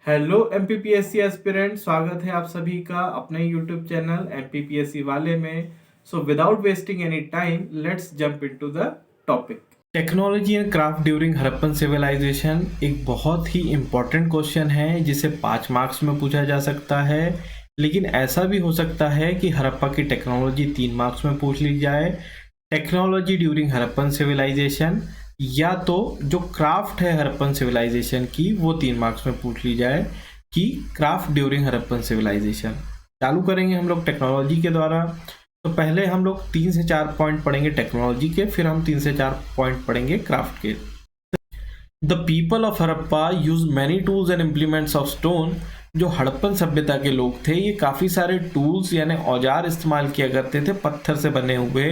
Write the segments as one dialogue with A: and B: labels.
A: Hello MPPSC aspirant, स्वागत है आप सभी का अपने यूट्यूब चैनल एमपीपीएससी वाले में। So without wasting any time let's jump into the topic. Technology and craft during Harappan civilisation एक बहुत ही इम्पोर्टेंट क्वेश्चन है जिसे 5 मार्क्स में पूछा जा सकता है, लेकिन ऐसा भी हो सकता है कि हड़प्पा की टेक्नोलॉजी 3 मार्क्स में पूछ ली जाए। टेक्नोलॉजी ड्यूरिंग हड़प्पन सिविलाइजेशन या तो जो क्राफ्ट है हड़प्पन सिविलाइजेशन की वो 3 मार्क्स में पूछ ली जाए कि क्राफ्ट ड्यूरिंग हड़प्पन सिविलाइजेशन। चालू करेंगे हम लोग टेक्नोलॉजी के द्वारा। तो पहले हम लोग 3 से 4 पॉइंट पढ़ेंगे टेक्नोलॉजी के, फिर हम 3 से 4 पॉइंट पढ़ेंगे क्राफ्ट के। The people of Harappa use many tools and implements of stone. जो हड़प्पन सभ्यता के लोग थे ये काफी सारे टूल्स यानी औजार इस्तेमाल किया करते थे पत्थर से बने हुए,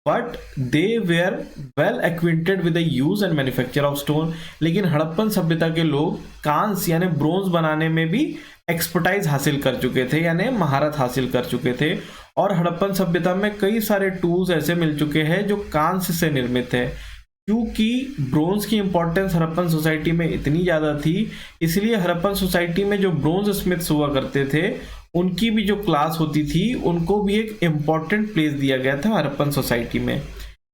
A: but they were well acquainted with the use and manufacture of stone. लेकिन हड़प्पन सभ्यता के लोग कांस यानी ब्रोंज बनाने में भी एक्सपर्टाइज हासिल कर चुके थे यानी महारत हासिल कर चुके थे। और हड़प्पन सभ्यता में कई सारे टूल्स ऐसे मिल चुके हैं जो कांस से निर्मित है। क्योंकि ब्रोंज की इंपॉर्टेंस हड़प्पन सोसाइटी में इतनी ज़्यादा थी, इसलिए हड़प्पन सोसाइटी में जो ब्रोंज स्मिथ्स हुआ करते थे उनकी भी जो क्लास होती थी उनको भी एक इम्पॉर्टेंट प्लेस दिया गया था हड़प्पन सोसाइटी में।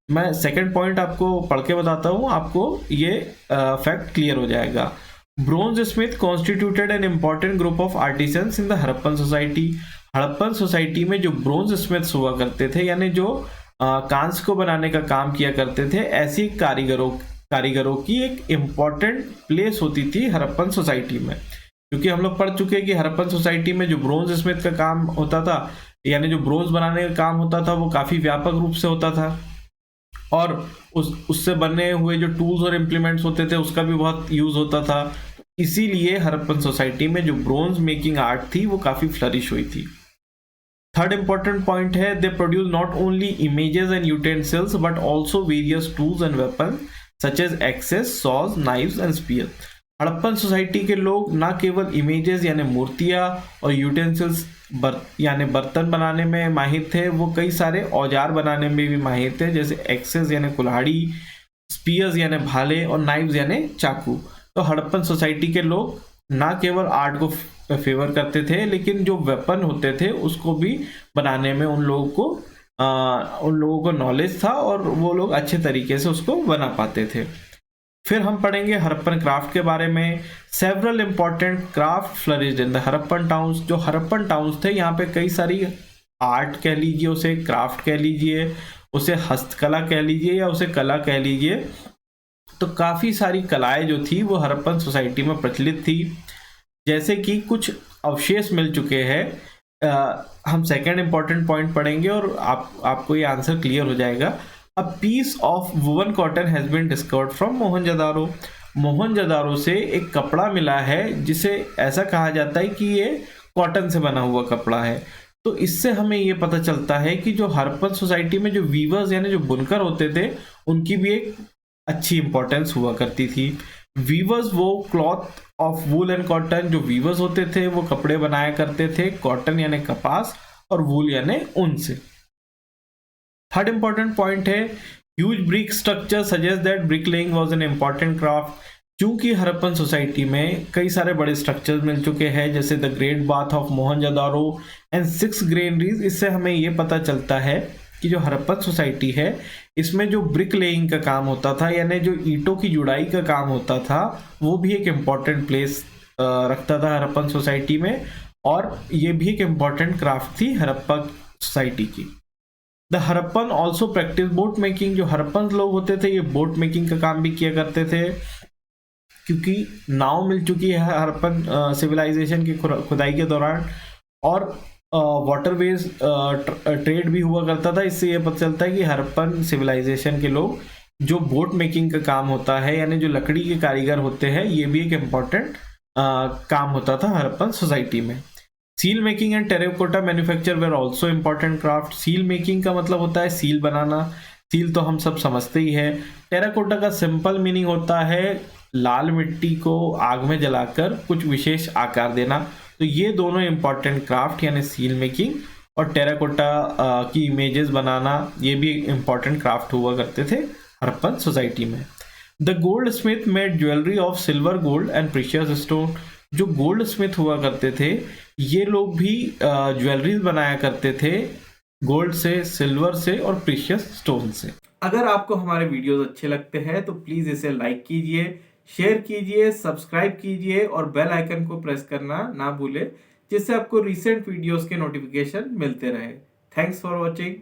A: मैं सेकंड पॉइंट आपको पढ़ के बताता हूँ, आपको ये फैक्ट क्लियर हो जाएगा। Bronze Smith constituted an important group of artisans in the Harappan society. Harappan society में जो ब्रोंज स्मिथ्स हुआ करते थे यानी जो कांस को बनाने का काम किया करते थे, ऐसी कारीगरों की एक इम्पॉर्टेंट प्लेस होती थी हड़प्पन सोसाइटी में। क्योंकि हम लोग पढ़ चुके हैं कि हड़प्पन सोसाइटी में जो ब्रोंज स्मिथ का काम होता था यानी जो ब्रोंज बनाने का काम होता था वो काफी व्यापक रूप से होता था, और उससे बने हुए जो टूल्स और इम्प्लीमेंट्स होते थे उसका भी बहुत यूज होता था। इसीलिए हड़प्पन सोसाइटी में जो ब्रोंज मेकिंग आर्ट थी वो काफी फ्लरिश हुई थी। थर्ड इंपॉर्टेंट पॉइंट है, they produce not only images and utensils but also various tools and weapon such as axes, saws, knives and spear. Harappan society के लोग ना केवल इमेजेस यानी मूर्तियां और यूटेंसिल्स यानी बर्तन बनाने में माहिर थे, वो कई सारे औजार बनाने में भी माहिर थे, जैसे एक्सेस यानी कुल्हाड़ी, स्पीयर्स यानी भाले और नाइव्स यानी चाकू। तो हड़प्पन सोसाइटी के लोग ना केवल आर्ट को फेवर करते थे, लेकिन जो वेपन होते थे उसको भी बनाने में उन लोगों को नॉलेज था और वो लोग अच्छे तरीके से उसको बना पाते थे। फिर हम पढ़ेंगे हड़प्पन क्राफ्ट के बारे में। Several important craft flourished in the Harappan towns. जो हड़प्पन टाउन्स थे यहाँ पे कई सारी आर्ट कह लीजिए, उसे क्राफ्ट कह लीजिए, उसे हस्तकला कह लीजिए या उसे कला कह लीजिए, तो काफी सारी कलाएं जो थी वो हड़प्पन सोसाइटी में प्रचलित थी। जैसे कि कुछ अवशेष मिल चुके हैं। हम सेकंड इंपॉर्टेंट पॉइंट पढ़ेंगे और आपको ये आंसर क्लियर हो जाएगा। A piece of woven cotton has been discovered from Mohenjodaro. Mohenjodaro से एक कपड़ा मिला है जिसे ऐसा कहा जाता है कि ये कॉटन से बना हुआ कपड़ा है। तो इससे हमें ये पता चलता है कि जो हड़प्पन सोसाइटी में जो वीवर्स यानी जो बुनकर होते थे उनकी भी एक अच्छी इंपॉर्टेंस हुआ करती थी। वीवर्स वो cloth of wool and cotton, जो वीवर्स होते थे वो कपड़े बनाया करते थे कॉटन यानी कपास और वूल यानी ऊन से। थर्ड इंपॉर्टेंट पॉइंट है, huge brick structure suggest that bricklaying was an important craft. क्योंकि हड़प्पन सोसाइटी में कई सारे बड़े स्ट्रक्चर्स मिल चुके हैं जैसे the great bath of Mohenjodaro and 6 granaries, इससे हमें ये पता चलता है कि जो हड़प्पन सोसाइटी है इसमें जो ब्रिक लेइंग का काम होता था यानी जो ईंटों की जुड़ाई का काम होता था वो भी एक इम्पॉर्टेंट प्लेस रखता था हड़प्पन सोसाइटी में, और ये भी एक इम्पॉर्टेंट क्राफ्ट थी हड़प्पा सोसाइटी की। The Harappan also practice boat making. जो हड़प्पन लोग होते थे ये बोट मेकिंग का काम भी किया करते थे, क्योंकि नाव मिल चुकी है हड़प्पन सिविलाइजेशन की खुदाई के दौरान, और वाटरवेज ट्रेड भी हुआ करता था। इससे ये पता चलता है कि हड़प्पन सिविलाइजेशन के लोग जो बोट मेकिंग का काम होता है यानी जो लकड़ी के कारीगर होते हैं ये भी एक इम्पॉर्टेंट काम होता था हड़प्पन सोसाइटी में। Seal making and terracotta manufacture were also important craft. Seal making का मतलब होता है सील बनाना, सील तो हम सब समझते ही है। टेराकोटा का सिंपल मीनिंग होता है लाल मिट्टी को आग में जलाकर कुछ विशेष आकार देना। तो ये दोनों इंपॉर्टेंट क्राफ्ट यानी सील मेकिंग और टेराकोटा की इमेजेस बनाना ये भी इंपॉर्टेंट क्राफ्ट हुआ करते थे हड़प्पन सोसाइटी में। The gold Smith made jewellery of silver, gold and precious stone. जो गोल्ड स्मिथ हुआ करते थे ये लोग भी ज्वेलरीज बनाया करते थे गोल्ड से, सिल्वर से और प्रीशियस स्टोन से। अगर आपको हमारे वीडियोस अच्छे लगते हैं तो प्लीज इसे लाइक कीजिए, शेयर कीजिए, सब्सक्राइब कीजिए और बेल आइकन को प्रेस करना ना भूले, जिससे आपको रिसेंट वीडियोस के नोटिफिकेशन मिलते रहे। Thanks for watching.